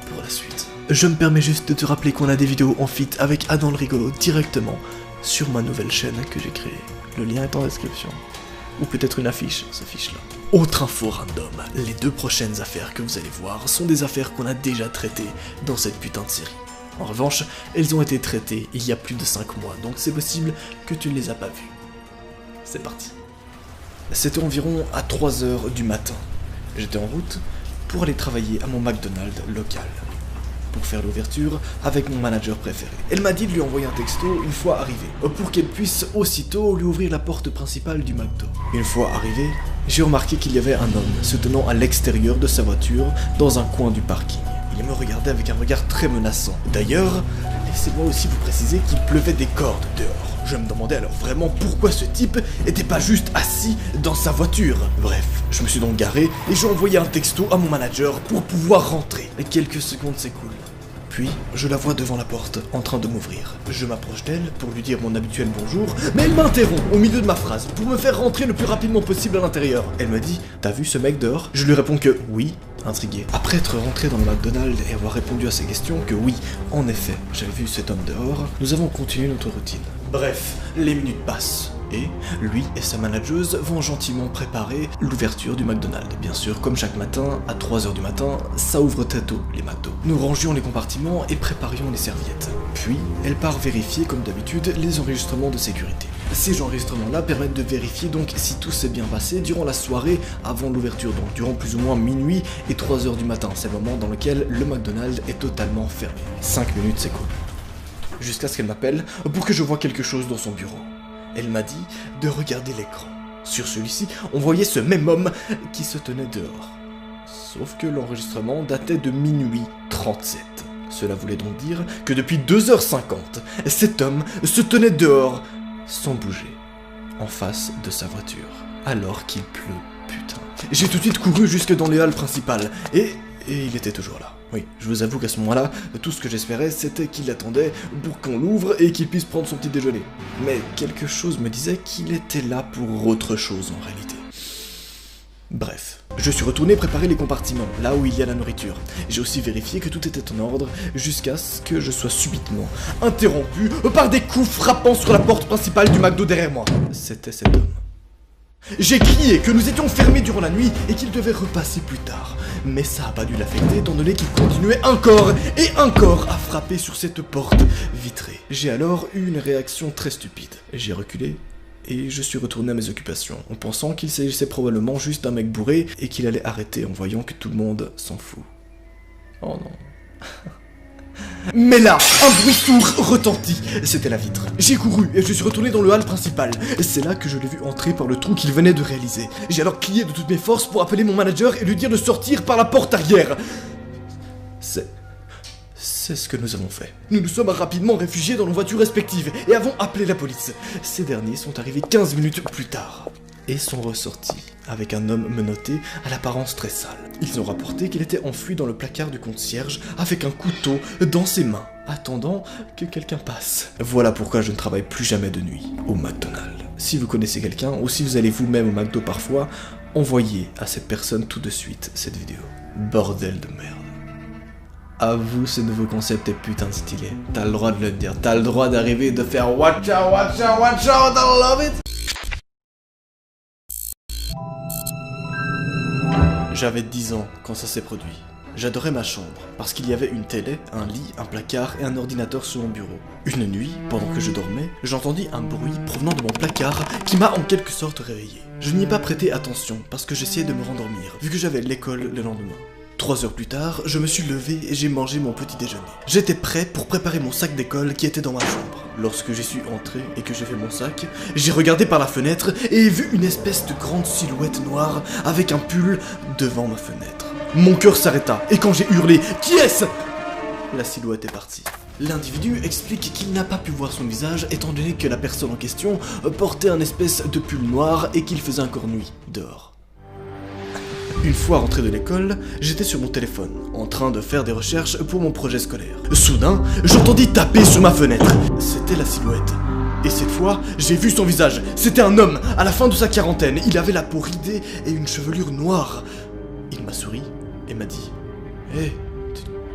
pour la suite. Je me permets juste de te rappeler qu'on a des vidéos en feat avec Adam le rigolo directement sur ma nouvelle chaîne que j'ai créée. Le lien est en description. Ou peut-être une affiche, s'affiche là. Autre info random, les 2 prochaines affaires que vous allez voir sont des affaires qu'on a déjà traitées dans cette putain de série. En revanche, elles ont été traitées il y a plus de 5 mois, donc c'est possible que tu ne les as pas vues. C'est parti. C'était environ à 3 heures du matin. J'étais en route pour aller travailler à mon McDonald's local, pour faire l'ouverture avec mon manager préféré. Elle m'a dit de lui envoyer un texto une fois arrivé, pour qu'elle puisse aussitôt lui ouvrir la porte principale du McDo. Une fois arrivé, j'ai remarqué qu'il y avait un homme se tenant à l'extérieur de sa voiture dans un coin du parking. Il me regardait avec un regard très menaçant. D'ailleurs, laissez-moi aussi vous préciser qu'il pleuvait des cordes dehors. Je me demandais alors vraiment pourquoi ce type était pas juste assis dans sa voiture. Bref, je me suis donc garé et j'ai envoyé un texto à mon manager pour pouvoir rentrer. Et quelques secondes s'écoulent. Puis, je la vois devant la porte, en train de m'ouvrir. Je m'approche d'elle pour lui dire mon habituel bonjour, mais elle m'interrompt au milieu de ma phrase pour me faire rentrer le plus rapidement possible à l'intérieur. Elle me dit « T'as vu ce mec dehors ?» Je lui réponds que oui, intrigué. Après être rentré dans le McDonald's et avoir répondu à ses questions que oui, en effet, j'avais vu cet homme dehors, nous avons continué notre routine. Bref, les minutes passent. Et lui et sa manageuse vont gentiment préparer l'ouverture du McDonald's. Bien sûr, comme chaque matin, à 3h du matin, ça ouvre très tôt les McDo. Nous rangions les compartiments et préparions les serviettes. Puis, elle part vérifier, comme d'habitude, les enregistrements de sécurité. Ces enregistrements-là permettent de vérifier donc si tout s'est bien passé durant la soirée avant l'ouverture, donc durant plus ou moins minuit et 3h du matin. C'est le moment dans lequel le McDonald's est totalement fermé. 5 minutes s'écoulent. Jusqu'à ce qu'elle m'appelle pour que je voie quelque chose dans son bureau. Elle m'a dit de regarder l'écran. Sur celui-ci, on voyait ce même homme qui se tenait dehors. Sauf que l'enregistrement datait de minuit 37. Cela voulait donc dire que depuis 2h50, cet homme se tenait dehors, sans bouger, en face de sa voiture, alors qu'il pleut, putain. J'ai tout de suite couru jusque dans les halles principales, et il était toujours là. Oui, je vous avoue qu'à ce moment-là, tout ce que j'espérais, c'était qu'il attendait pour qu'on l'ouvre et qu'il puisse prendre son petit déjeuner. Mais quelque chose me disait qu'il était là pour autre chose en réalité. Bref, je suis retourné préparer les compartiments, là où il y a la nourriture. J'ai aussi vérifié que tout était en ordre, jusqu'à ce que je sois subitement interrompu par des coups frappant sur la porte principale du McDo derrière moi. C'était cet homme. J'ai crié que nous étions fermés durant la nuit et qu'il devait repasser plus tard. Mais ça a pas dû l'affecter étant donné qu'il continuait encore et encore à frapper sur cette porte vitrée. J'ai alors eu une réaction très stupide. J'ai reculé et je suis retourné à mes occupations en pensant qu'il s'agissait probablement juste d'un mec bourré et qu'il allait arrêter en voyant que tout le monde s'en fout. Oh non. Mais là, un bruit sourd retentit. C'était la vitre. J'ai couru et je suis retourné dans le hall principal. C'est là que je l'ai vu entrer par le trou qu'il venait de réaliser. J'ai alors crié de toutes mes forces pour appeler mon manager et lui dire de sortir par la porte arrière. C'est ce que nous avons fait. Nous nous sommes rapidement réfugiés dans nos voitures respectives et avons appelé la police. Ces derniers sont arrivés 15 minutes plus tard et sont ressortis avec un homme menotté à l'apparence très sale. Ils ont rapporté qu'il était enfui dans le placard du concierge avec un couteau dans ses mains, attendant que quelqu'un passe. Voilà pourquoi je ne travaille plus jamais de nuit au McDonald's. Si vous connaissez quelqu'un ou si vous allez vous-même au McDo parfois, envoyez à cette personne tout de suite cette vidéo. Bordel de merde. À vous, ce nouveau concept est putain de stylé. T'as le droit de le dire, t'as le droit d'arriver et de faire watch out, watch out, watch out, I love it. J'avais 10 ans quand ça s'est produit. J'adorais ma chambre, parce qu'il y avait une télé, un lit, un placard et un ordinateur sur mon bureau. Une nuit, pendant que je dormais, j'entendis un bruit provenant de mon placard qui m'a en quelque sorte réveillé. Je n'y ai pas prêté attention, parce que j'essayais de me rendormir, vu que j'avais l'école le lendemain. 3 heures plus tard, je me suis levé et j'ai mangé mon petit déjeuner. J'étais prêt pour préparer mon sac d'école qui était dans ma chambre. Lorsque j'y suis entré et que j'ai fait mon sac, j'ai regardé par la fenêtre et ai vu une espèce de grande silhouette noire avec un pull devant ma fenêtre. Mon cœur s'arrêta et quand j'ai hurlé « Qui est-ce ?» la silhouette est partie. L'individu explique qu'il n'a pas pu voir son visage étant donné que la personne en question portait un espèce de pull noir et qu'il faisait encore nuit dehors. Une fois rentré de l'école, j'étais sur mon téléphone, en train de faire des recherches pour mon projet scolaire. Soudain, j'entendis taper sur ma fenêtre. C'était la silhouette. Et cette fois, j'ai vu son visage. C'était un homme, à la fin de sa quarantaine. Il avait la peau ridée et une chevelure noire. Il m'a souri et m'a dit « Hé,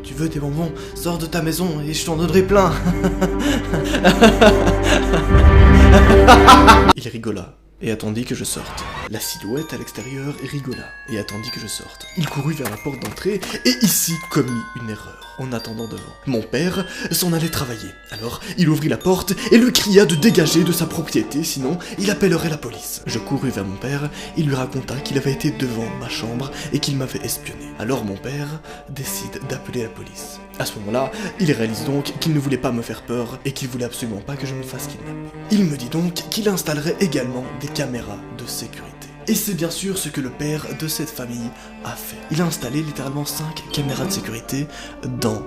tu veux des bonbons? Sors de ta maison et je t'en donnerai plein. » Il rigola. et attendit que je sorte. La silhouette à l'extérieur rigola et attendit que je sorte. Il courut vers la porte d'entrée et ici commit une erreur en attendant devant. Mon père s'en allait travailler. Alors il ouvrit la porte et lui cria de dégager de sa propriété, sinon il appellerait la police. Je courus vers mon père, il lui raconta qu'il avait été devant ma chambre et qu'il m'avait espionné. Alors mon père décide d'appeler la police. À ce moment-là, il réalise donc qu'il ne voulait pas me faire peur et qu'il voulait absolument pas que je me fasse kidnapper. Il me dit donc qu'il installerait également des caméras de sécurité. Et c'est bien sûr ce que le père de cette famille a fait. Il a installé littéralement 5 caméras de sécurité dans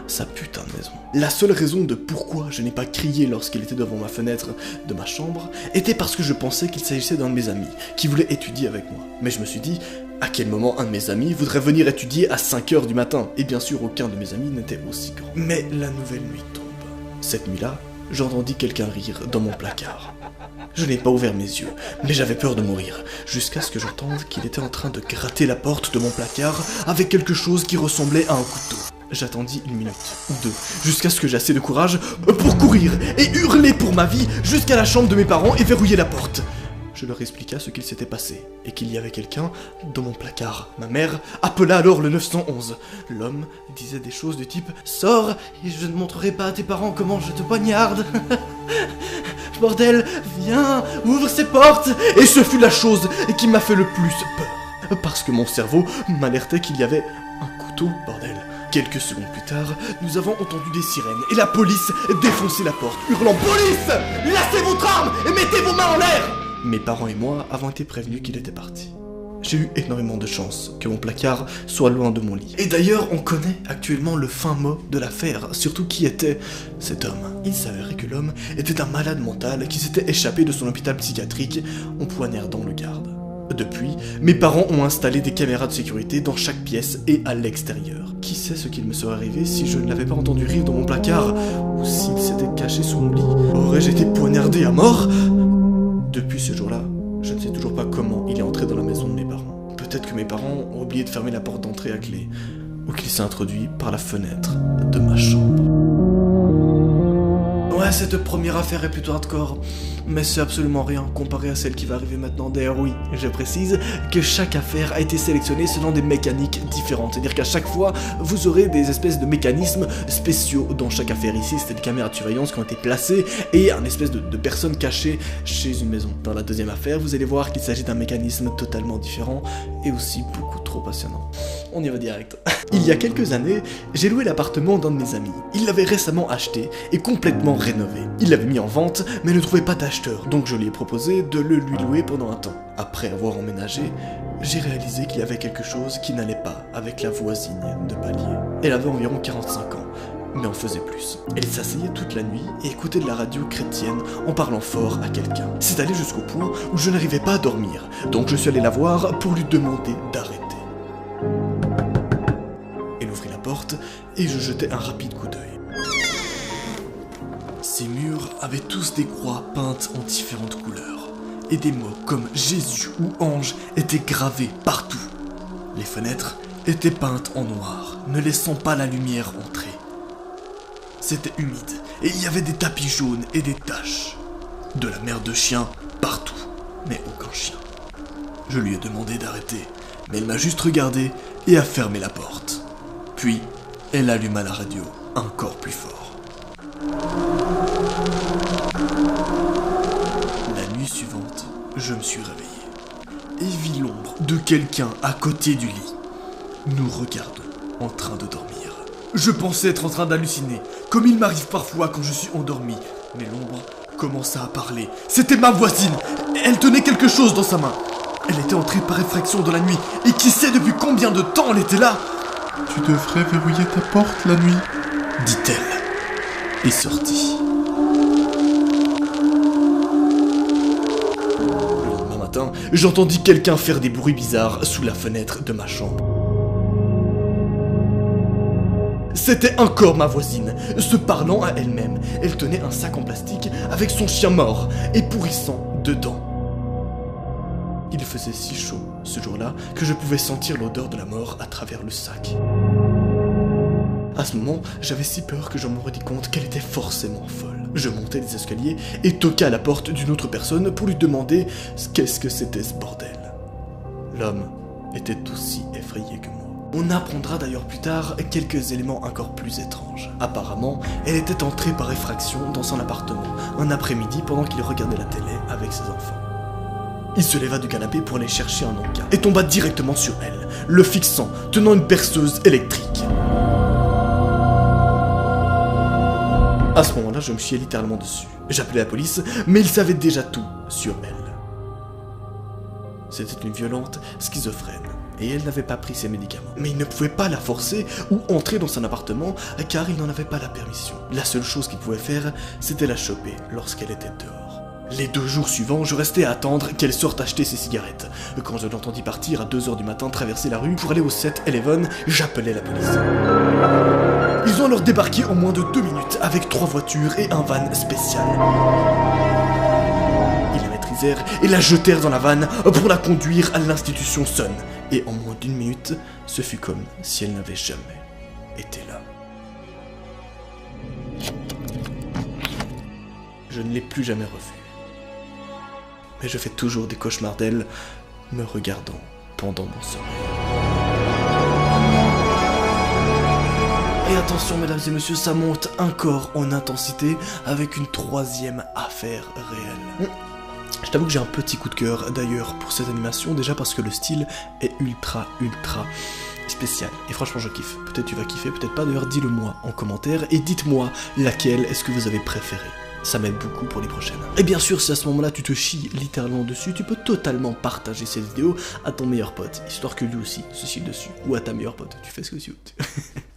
sa putain de maison. La seule raison de pourquoi je n'ai pas crié lorsqu'il était devant ma fenêtre de ma chambre était parce que je pensais qu'il s'agissait d'un de mes amis qui voulait étudier avec moi. Mais je me suis dit, à quel moment un de mes amis voudrait venir étudier à 5h du matin? Et bien sûr, aucun de mes amis n'était aussi grand. Mais la nouvelle nuit tombe. Cette nuit-là, j'entendis quelqu'un rire dans mon placard. Je n'ai pas ouvert mes yeux, mais j'avais peur de mourir, jusqu'à ce que j'entende qu'il était en train de gratter la porte de mon placard avec quelque chose qui ressemblait à un couteau. J'attendis 1 minute ou 2, jusqu'à ce que j'ai assez de courage pour courir et hurler pour ma vie jusqu'à la chambre de mes parents et verrouiller la porte. Je leur expliqua ce qu'il s'était passé, et qu'il y avait quelqu'un dans mon placard. Ma mère appela alors le 911. L'homme disait des choses du type « Sors, et je ne montrerai pas à tes parents comment je te poignarde. Bordel, viens, ouvre ces portes !» Et ce fut la chose qui m'a fait le plus peur. Parce que mon cerveau m'alertait qu'il y avait un couteau, bordel. Quelques secondes plus tard, nous avons entendu des sirènes, et la police défonçait la porte, hurlant « Police, lâchez votre arme et mettez vos mains en l'air !» Mes parents et moi avons été prévenus qu'il était parti. J'ai eu énormément de chance que mon placard soit loin de mon lit. Et d'ailleurs, on connaît actuellement le fin mot de l'affaire, surtout qui était cet homme. Il s'avérait que l'homme était un malade mental qui s'était échappé de son hôpital psychiatrique en poignardant le garde. Depuis, mes parents ont installé des caméras de sécurité dans chaque pièce et à l'extérieur. Qui sait ce qu'il me serait arrivé si je ne l'avais pas entendu rire dans mon placard, ou s'il s'était caché sous mon lit. Aurais-je été poignardé à mort ? Depuis ce jour-là, je ne sais toujours pas comment il est entré dans la maison de mes parents. Peut-être que mes parents ont oublié de fermer la porte d'entrée à clé, ou qu'il s'est introduit par la fenêtre de ma chambre. Ouais, cette première affaire est plutôt hardcore, mais c'est absolument rien comparé à celle qui va arriver maintenant. D'ailleurs oui, je précise que chaque affaire a été sélectionnée selon des mécaniques différentes, c'est-à-dire qu'à chaque fois, vous aurez des espèces de mécanismes spéciaux dans chaque affaire. Ici, c'était des caméras de surveillance qui ont été placées et un espèce de personnes cachées chez une maison. Dans la deuxième affaire, vous allez voir qu'il s'agit d'un mécanisme totalement différent et aussi beaucoup trop passionnant. On y va direct. Il y a quelques années, j'ai loué l'appartement d'un de mes amis. Il l'avait récemment acheté et complètement rénové. Il l'avait mis en vente, mais ne trouvait pas d'acheteur, donc je lui ai proposé de le lui louer pendant un temps. Après avoir emménagé, j'ai réalisé qu'il y avait quelque chose qui n'allait pas avec la voisine de palier. Elle avait environ 45 ans, mais en faisait plus. Elle s'asseyait toute la nuit et écoutait de la radio chrétienne en parlant fort à quelqu'un. C'est allé jusqu'au point où je n'arrivais pas à dormir, donc je suis allé la voir pour lui demander d'arrêter. Elle ouvrit la porte et je jetai un rapide coup d'œil. Ces murs avaient tous des croix peintes en différentes couleurs, et des mots comme Jésus ou ange étaient gravés partout. Les fenêtres étaient peintes en noir, ne laissant pas la lumière entrer. C'était humide, et il y avait des tapis jaunes et des taches. De la merde de chien partout, mais aucun chien. Je lui ai demandé d'arrêter, mais elle m'a juste regardé et a fermé la porte. Puis, elle alluma la radio encore plus fort. La nuit suivante, je me suis réveillé et vis l'ombre de quelqu'un à côté du lit. Nous regardons, en train de dormir. Je pensais être en train d'halluciner, comme il m'arrive parfois quand je suis endormi, mais l'ombre commença à parler. C'était ma voisine. Elle tenait quelque chose dans sa main. Elle était entrée par effraction dans la nuit, et qui sait depuis combien de temps elle était là. Tu devrais verrouiller ta porte la nuit, dit-elle, et sortit. Le lendemain matin, j'entendis quelqu'un faire des bruits bizarres sous la fenêtre de ma chambre. C'était encore ma voisine, se parlant à elle-même. Elle tenait un sac en plastique avec son chien mort et pourrissant dedans. Il faisait si chaud ce jour-là que je pouvais sentir l'odeur de la mort à travers le sac. À ce moment, j'avais si peur que je me rendis compte qu'elle était forcément folle. Je montais les escaliers et toquais à la porte d'une autre personne pour lui demander qu'est-ce que c'était ce bordel. L'homme était aussi effrayé que moi. On apprendra d'ailleurs plus tard quelques éléments encore plus étranges. Apparemment, elle était entrée par effraction dans son appartement un après-midi pendant qu'il regardait la télé avec ses enfants. Il se leva du canapé pour aller chercher un encas et tomba directement sur elle, le fixant, tenant une perceuse électrique. À ce moment-là, je me chiais littéralement dessus. J'appelais la police, mais ils savaient déjà tout sur elle. C'était une violente schizophrène, et elle n'avait pas pris ses médicaments. Mais il ne pouvait pas la forcer ou entrer dans son appartement, car il n'en avait pas la permission. La seule chose qu'il pouvait faire, c'était la choper lorsqu'elle était dehors. Les 2 jours suivants, je restais à attendre qu'elle sorte acheter ses cigarettes. Quand je l'entendis partir à 2h du matin traverser la rue pour aller au 7-Eleven, j'appelais la police. Ils ont alors débarqué en moins de 2 minutes avec 3 voitures et un van spécial. Ils la maîtrisèrent et la jetèrent dans la vanne pour la conduire à l'institution Sun. Et en moins d'1 minute, ce fut comme si elle n'avait jamais été là. Je ne l'ai plus jamais revue. Mais je fais toujours des cauchemars d'elle, me regardant pendant mon sommeil. Et attention mesdames et messieurs, ça monte encore en intensité avec une 3e affaire réelle. Je t'avoue que j'ai un petit coup de cœur d'ailleurs pour cette animation, déjà parce que le style est ultra spécial. Et franchement je kiffe. Peut-être tu vas kiffer, peut-être pas, d'ailleurs dis-le moi en commentaire et dites-moi laquelle est-ce que vous avez préféré. Ça m'aide beaucoup pour les prochaines. Et bien sûr, si à ce moment-là tu te chies littéralement dessus, tu peux totalement partager cette vidéo à ton meilleur pote, histoire que lui aussi se chie dessus. Ou à ta meilleure pote, tu fais ce que tu veux.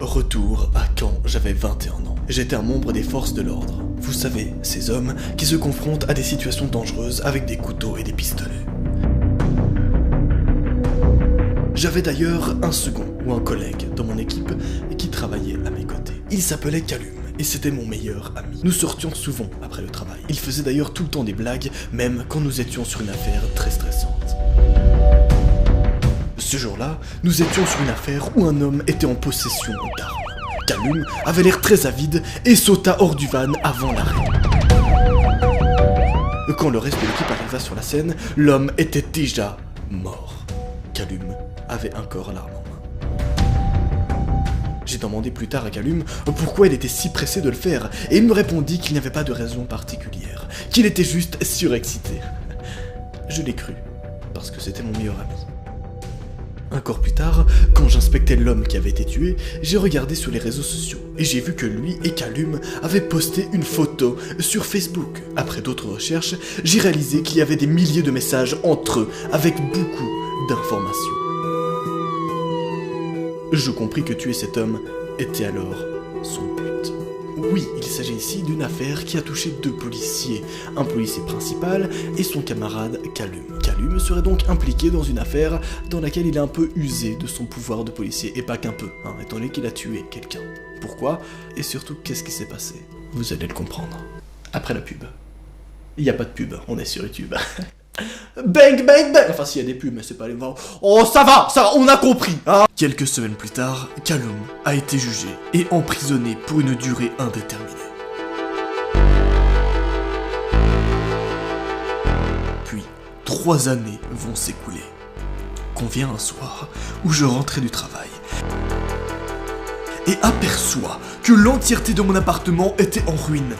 Retour à quand j'avais 21 ans. J'étais un membre des forces de l'ordre. Vous savez, ces hommes qui se confrontent à des situations dangereuses avec des couteaux et des pistolets. J'avais d'ailleurs un second ou un collègue dans mon équipe qui travaillait à mes côtés. Il s'appelait Calum. Et c'était mon meilleur ami. Nous sortions souvent après le travail. Il faisait d'ailleurs tout le temps des blagues, même quand nous étions sur une affaire très stressante. Ce jour-là, nous étions sur une affaire où un homme était en possession d'armes. Calum avait l'air très avide et sauta hors du van avant l'arrêt. Quand le reste de l'équipe arriva sur la scène, l'homme était déjà mort. Calum avait encore l'arme en main. J'ai demandé plus tard à Calum pourquoi il était si pressé de le faire, et il me répondit qu'il n'y avait pas de raison particulière, qu'il était juste surexcité. Je l'ai cru, parce que c'était mon meilleur ami. Encore plus tard, quand j'inspectais l'homme qui avait été tué, j'ai regardé sur les réseaux sociaux, et j'ai vu que lui et Calum avaient posté une photo sur Facebook. Après d'autres recherches, j'ai réalisé qu'il y avait des milliers de messages entre eux, avec beaucoup d'informations. Je compris que tuer cet homme était alors son but. Oui, il s'agit ici d'une affaire qui a touché 2 policiers, un policier principal et son camarade Calum. Calum serait donc impliqué dans une affaire dans laquelle il a un peu usé de son pouvoir de policier, et pas qu'un peu, étant donné qu'il a tué quelqu'un. Pourquoi? Et surtout, qu'est-ce qui s'est passé? Vous allez le comprendre. Après la pub. Il n'y a pas de pub, on est sur YouTube. Bang bang bang. Enfin s'il y a des pubs mais c'est pas les morts. Oh ça va, on a compris hein. Quelques semaines plus tard, Calum a été jugé et emprisonné pour une durée indéterminée. Puis 3 années vont s'écouler. Convient un soir où je rentrais du travail et aperçois que l'entièreté de mon appartement était en ruine.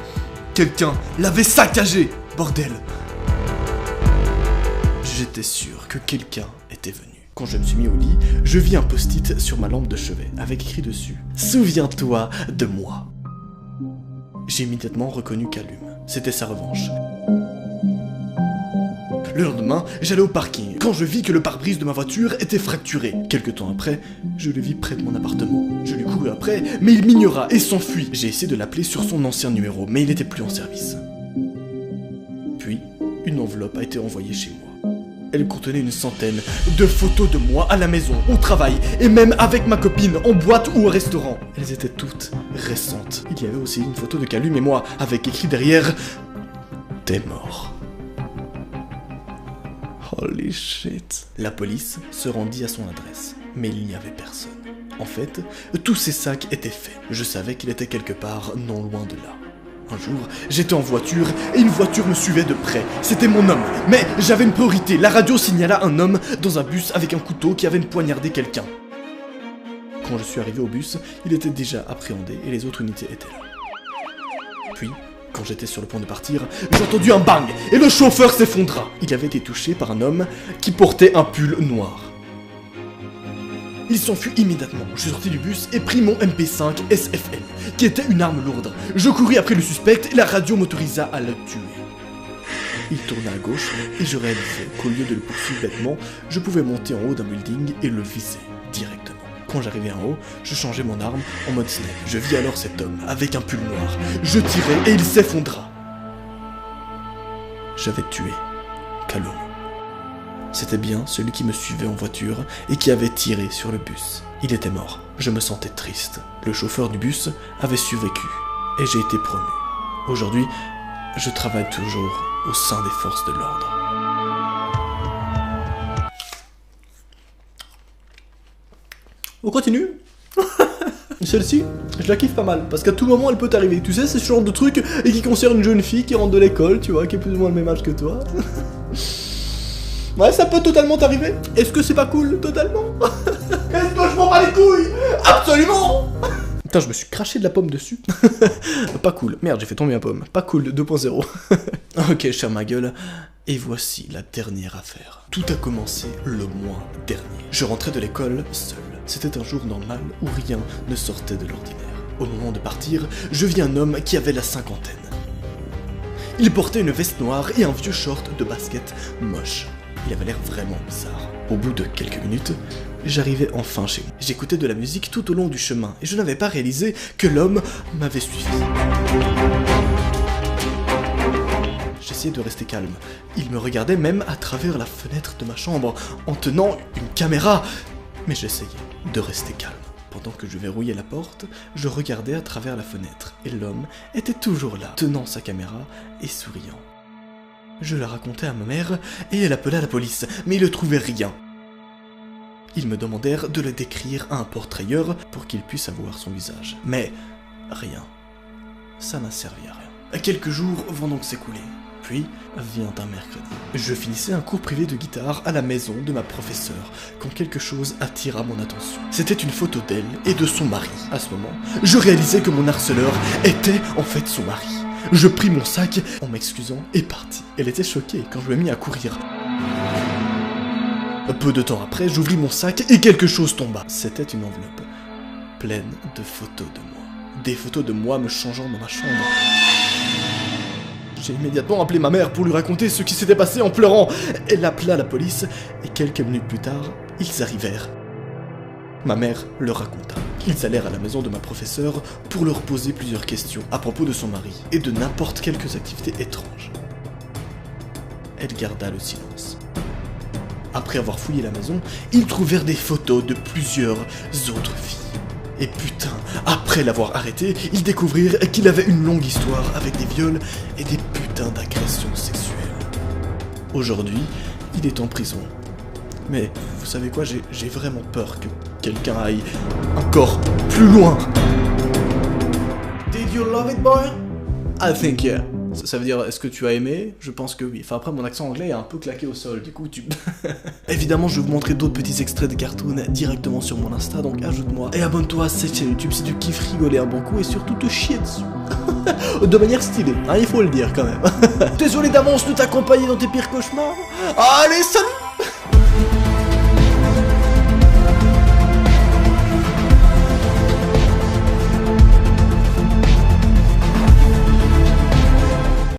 Quelqu'un l'avait saccagé, bordel. J'étais sûr que quelqu'un était venu. Quand je me suis mis au lit, je vis un post-it sur ma lampe de chevet, avec écrit dessus « Souviens-toi de moi ». J'ai immédiatement reconnu Calum. C'était sa revanche. Le lendemain, j'allais au parking, quand je vis que le pare-brise de ma voiture était fracturé. Quelque temps après, je le vis près de mon appartement. Je lui courus après, mais il m'ignora et s'enfuit. J'ai essayé de l'appeler sur son ancien numéro, mais il n'était plus en service. Puis, une enveloppe a été envoyée chez moi. Elle contenait une centaine de photos de moi à la maison, au travail, et même avec ma copine, en boîte ou au restaurant. Elles étaient toutes récentes. Il y avait aussi une photo de Calum et moi, avec écrit derrière « T'es mort ». Holy shit. La police se rendit à son adresse, mais il n'y avait personne. En fait, tous ces sacs étaient faits. Je savais qu'il était quelque part non loin de là. Un jour, j'étais en voiture et une voiture me suivait de près. C'était mon homme. Mais j'avais une priorité. La radio signala un homme dans un bus avec un couteau qui avait poignardé quelqu'un. Quand je suis arrivé au bus, il était déjà appréhendé et les autres unités étaient là. Puis, quand j'étais sur le point de partir, j'ai entendu un bang et le chauffeur s'effondra. Il avait été touché par un homme qui portait un pull noir. Il s'enfuit immédiatement. Je suis sorti du bus et pris mon MP5 SFL, qui était une arme lourde. Je courus après le suspect et la radio m'autorisa à le tuer. Il tourna à gauche et je réalisais qu'au lieu de le poursuivre bêtement, je pouvais monter en haut d'un building et le viser directement. Quand j'arrivais en haut, je changeais mon arme en mode snipe. Je vis alors cet homme avec un pull noir. Je tirais et il s'effondra. J'avais tué Callum. C'était bien celui qui me suivait en voiture et qui avait tiré sur le bus. Il était mort. Je me sentais triste. Le chauffeur du bus avait survécu et j'ai été promu. Aujourd'hui, je travaille toujours au sein des forces de l'ordre. On continue. Celle-ci, je la kiffe pas mal, parce qu'à tout moment elle peut t'arriver. Tu sais, c'est ce genre de truc et qui concerne une jeune fille qui rentre de l'école, tu vois, qui est plus ou moins le même âge que toi. Ouais, ça peut totalement t'arriver. Est-ce que c'est pas cool, totalement? Est-ce que je m'en bats les couilles? Absolument. Putain, je me suis craché de la pomme dessus. Pas cool. Merde, j'ai fait tomber ma pomme. Pas cool, 2.0. Ok, je ferme ma gueule. Et voici la dernière affaire. Tout a commencé le mois dernier. Je rentrais de l'école seul. C'était un jour normal où rien ne sortait de l'ordinaire. Au moment de partir, je vis un homme qui avait la cinquantaine. Il portait une veste noire et un vieux short de basket moche. Il avait l'air vraiment bizarre. Au bout de quelques minutes, j'arrivais enfin chez moi. J'écoutais de la musique tout au long du chemin et je n'avais pas réalisé que l'homme m'avait suivi. J'essayais de rester calme. Il me regardait même à travers la fenêtre de ma chambre en tenant une caméra. Mais j'essayais de rester calme. Pendant que je verrouillais la porte, je regardais à travers la fenêtre et l'homme était toujours là, tenant sa caméra et souriant. Je la racontais à ma mère et elle appela la police, mais ils ne trouvaient rien. Ils me demandèrent de le décrire à un portrayeur pour qu'il puisse avoir son visage. Mais rien. Ça n'a servi à rien. Quelques jours vont donc s'écouler. Puis vient un mercredi. Je finissais un cours privé de guitare à la maison de ma professeure quand quelque chose attira mon attention. C'était une photo d'elle et de son mari. À ce moment, je réalisais que mon harceleur était en fait son mari. Je pris mon sac en m'excusant et partis. Elle était choquée quand je me mis à courir. Peu de temps après, j'ouvris mon sac et quelque chose tomba. C'était une enveloppe pleine de photos de moi. Des photos de moi me changeant dans ma chambre. J'ai immédiatement appelé ma mère pour lui raconter ce qui s'était passé en pleurant. Elle appela la police et quelques minutes plus tard, ils arrivèrent. Ma mère leur raconta. Ils allèrent à la maison de ma professeure pour leur poser plusieurs questions à propos de son mari et de n'importe quelles activités étranges. Elle garda le silence. Après avoir fouillé la maison, ils trouvèrent des photos de plusieurs autres filles. Et putain, après l'avoir arrêté, ils découvrirent qu'il avait une longue histoire avec des viols et des putains d'agressions sexuelles. Aujourd'hui, il est en prison. Mais vous savez quoi, j'ai vraiment peur que quelqu'un aille encore plus loin. Did you love it, boy? I think yeah. Ça veut dire, est-ce que tu as aimé? Je pense que oui. Enfin après, mon accent anglais est un peu claqué au sol, du coup tu... Évidemment, je vais vous montrer d'autres petits extraits de cartoons directement sur mon Insta, donc ajoute-moi. Et abonne-toi à cette chaîne YouTube si tu kiffes rigoler un bon coup et surtout te chier dessus. De manière stylée, hein, il faut le dire quand même. Désolé d'avance de t'accompagner dans tes pires cauchemars. Allez, salut!